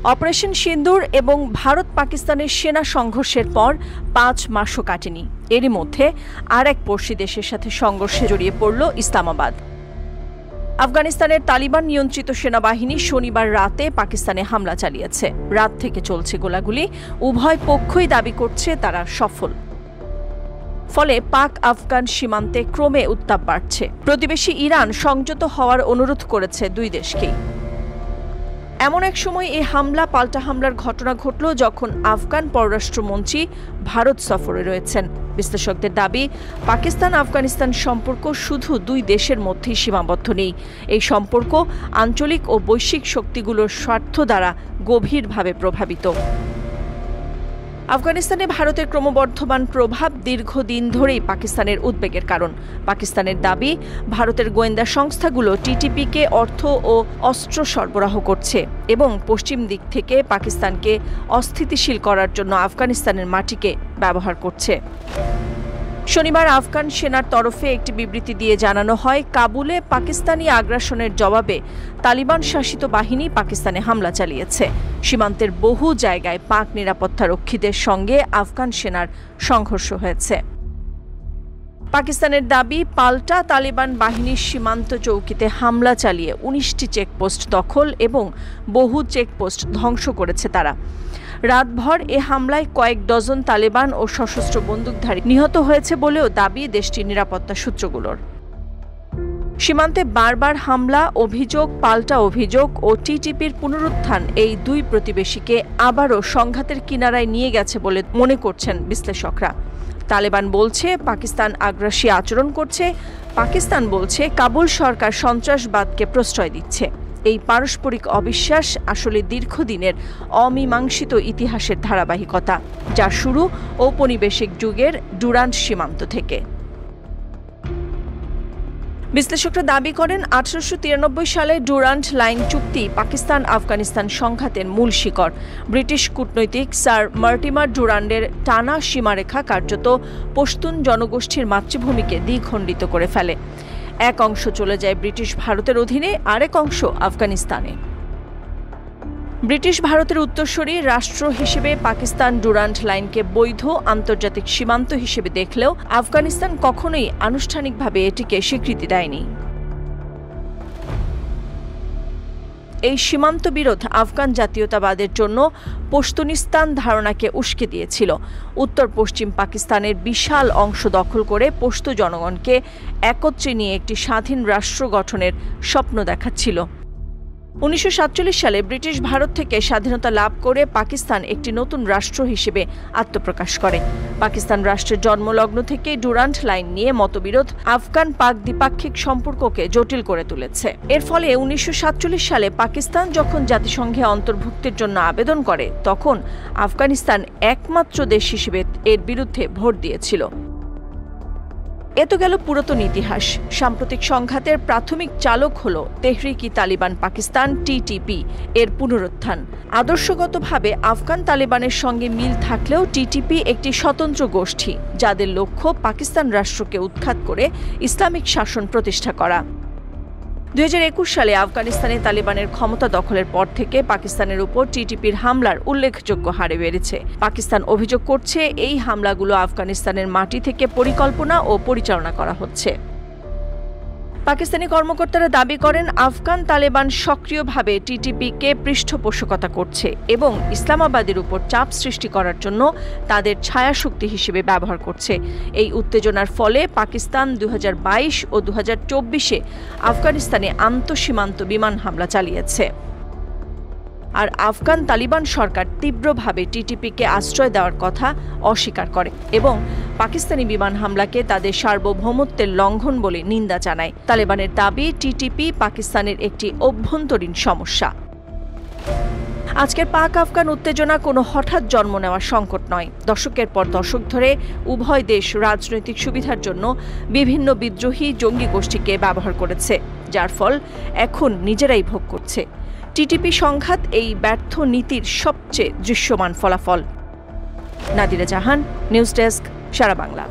Operation সিন্দুর এবং ভারত পাকিস্তানের সেনা সংঘর্ষের পর ৫ মাসও কাটেনি। এরই মধ্যে আর এক পড়শি দেশের সাথে সংঘর্ষে জড়িয়ে পড়ল ইসলামাবাদ। আফগানিস্তানের তালিবান নিয়ন্ত্রিত সেনাবাহিনী শনিবার রাতে পাকিস্তানে হামলা চালিয়েছে। রাত থেকে চলছে গোলাগুলি। উভয় পক্ষই দাবি করছে তারা সফল। ফলে পাক আফগান সীমান্তে ক্রমে উত্তাপ বাড়ছে। প্রতিবেশী ইরান সংযত হওয়ার অনুরোধ করেছে দুই দেশকেই। এমন এক সময় এই হামলা পাল্টা হামলার ঘটনা ঘটল যখন আফগান পররাষ্ট্রমন্ত্রী ভারত সফরে রয়েছেন। বিশ্লেষকদের দাবি, পাকিস্তান আফগানিস্তান সম্পর্ক শুধু দুই দেশের মধ্যেই সীমাবদ্ধ নেই। এই সম্পর্ক আঞ্চলিক ও বৈশ্বিক শক্তিগুলোর স্বার্থ দ্বারা গভীরভাবে প্রভাবিত। আফগানিস্তানে ভারতের ক্রমবর্ধমান প্রভাব দীর্ঘদিন ধরেই পাকিস্তানের উদ্বেগের কারণ। পাকিস্তানের দাবি, ভারতের গোয়েন্দা সংস্থাগুলো টিটিপিকে অর্থ ও অস্ত্র সরবরাহ করছে এবং পশ্চিম দিক থেকে পাকিস্তানকে অস্থিতিশীল করার জন্য আফগানিস্তানের মাটিকে ব্যবহার করছে। শনিবার আফগান সেনার তরফে একটি বিবৃতি দিয়ে জানানো হয়, কাবুলে পাকিস্তানি আগ্রাসনের জবাবে তালিবান শাসিত বাহিনী পাকিস্তানে হামলা চালিয়েছে। সীমান্তের বহু জায়গায় পাক নিরাপত্তারক্ষীদের সঙ্গে আফগান সেনার সংঘর্ষ হয়েছে। পাকিস্তানের দাবি, পাল্টা তালিবান বাহিনীর সীমান্ত চৌকিতে হামলা চালিয়ে ১৯টি চেকপোস্ট দখল এবং বহু চেকপোস্ট ধ্বংস করেছে তারা। রাতভর এ হামলায় কয়েক ডজন তালেবান ও সশস্ত্র বন্দুকধারী নিহত হয়েছে বলেও দাবি দেশটির নিরাপত্তা সূত্রগুলোর। সীমান্তে বারবার হামলা, অভিযোগ, পাল্টা অভিযোগ ও টিটিপির পুনরুত্থান এই দুই প্রতিবেশীকে আবারও সংঘাতের কিনারায় নিয়ে গেছে বলে মনে করছেন বিশ্লেষকরা। তালেবান বলছে পাকিস্তান আগ্রাসী আচরণ করছে, পাকিস্তান বলছে কাবুল সরকার সন্ত্রাসবাদকে প্রশ্রয় দিচ্ছে। এই পারস্পরিক অবিশ্বাস আসলে দীর্ঘদিনের অমীমাংসিত ইতিহাসের ধারাবাহিকতা, যা শুরু ঔপনিবেশিক যুগের ডুরান্ড সীমান্ত থেকে। বিশ্লেষকরা দাবি করেন ১৮৯৩ সালে ডুরান্ড লাইন চুক্তি পাকিস্তান আফগানিস্তান সংঘাতের মূল শিকড়। ব্রিটিশ কূটনৈতিক স্যার মার্টিমার ডুরান্ডের টানা সীমারেখা কার্যত পশতুন জনগোষ্ঠীর মাতৃভূমিকে দ্বিখণ্ডিত করে ফেলে। এক অংশ চলে যায় ব্রিটিশ ভারতের অধীনে, আরেক অংশ আফগানিস্তানে। ব্রিটিশ ভারতের উত্তরসূরি রাষ্ট্র হিসেবে পাকিস্তান ডুরান্ড লাইনকে বৈধ আন্তর্জাতিক সীমান্ত হিসেবে দেখলেও আফগানিস্তান কখনোই আনুষ্ঠানিকভাবে এটিকে স্বীকৃতি দেয়নি। এই সীমান্ত বিরোধ আফগান জাতীয়তাবাদের জন্য পশতুনিস্তান ধারণাকে উস্কে দিয়েছিল। উত্তর পশ্চিম পাকিস্তানের বিশাল অংশ দখল করে পশতু জনগণকে একত্রে নিয়ে একটি স্বাধীন রাষ্ট্র গঠনের স্বপ্ন দেখাচ্ছিল। ১৯৪৭ সালে ব্রিটিশ ভারত থেকে স্বাধীনতা লাভ করে পাকিস্তান একটি নতুন রাষ্ট্র হিসেবে আত্মপ্রকাশ করে। পাকিস্তান রাষ্ট্রের জন্মলগ্ন থেকে ডুরান্ড লাইন নিয়ে মতবিরোধ আফগান পাক দ্বিপাক্ষিক সম্পর্ককে জটিল করে তুলেছে। এর ফলে ১৯৪৭ সালে পাকিস্তান যখন জাতিসংঘে অন্তর্ভুক্তির জন্য আবেদন করে, তখন আফগানিস্তান একমাত্র দেশ হিসেবে এর বিরুদ্ধে ভোট দিয়েছিল। এ তো গেল পুরাতন ইতিহাস। সাম্প্রতিক সংঘাতের প্রাথমিক চালক হল তেহরিক-ই-তালিবান পাকিস্তান টিটিপি এর পুনরুত্থান। আদর্শগতভাবে আফগান তালেবানের সঙ্গে মিল থাকলেও টিটিপি একটি স্বতন্ত্র গোষ্ঠী, যাদের লক্ষ্য পাকিস্তান রাষ্ট্রকে উৎখাত করে ইসলামিক শাসন প্রতিষ্ঠা করা। ২০২১ সালে আফগানিস্তানে তালেবানের ক্ষমতা দখলের পর থেকে পাকিস্তানের উপর টিটিপির হামলার উল্লেখযোগ্য হারে বেড়েছে। পাকিস্তান অভিযোগ করছে এই হামলাগুলো আফগানিস্তানের মাটি থেকে পরিকল্পনা ও পরিচালনা করা হচ্ছে। পাকিস্তানি কর্মকর্তারা দাবি করেন আফগান তালেবান সক্রিয়ভাবে টিটিপিকে পৃষ্ঠপোষকতা করছে এবং ইসলামাবাদের উপর চাপ সৃষ্টি করার জন্য তাদের ছায়াশক্তি হিসেবে ব্যবহার করছে। এই উত্তেজনার ফলে পাকিস্তান ২০২২ ও ২০২৪-এ আফগানিস্তানে আন্তঃসীমান্ত বিমান হামলা চালিয়েছে। আর আফগান তালিবান সরকার তীব্রভাবে টিটিপিকে আশ্রয় দেওয়ার কথা অস্বীকার করে এবং পাকিস্তানি বিমান হামলাকে তাদের সার্বভৌমত্বের লঙ্ঘন বলে নিন্দা জানায়। তালেবানের দাবি, টিটিপি পাকিস্তানের একটি অভ্যন্তরীণ সমস্যা। আজকের পাক আফগান উত্তেজনা কোনো হঠাৎ জন্ম নেওয়া সংকট নয়। দশকের পর দশক ধরে উভয় দেশ রাজনৈতিক সুবিধার জন্য বিভিন্ন বিদ্রোহী জঙ্গি গোষ্ঠীকে ব্যবহার করেছে, যার ফল এখন নিজেরাই ভোগ করছে। টিটিপি সংঘাত এই ব্যর্থ নীতির সবচেয়ে দৃশ্যমান ফলাফল। নাদিরা জাহান, নিউজ ডেস্ক, সারা বাংলা।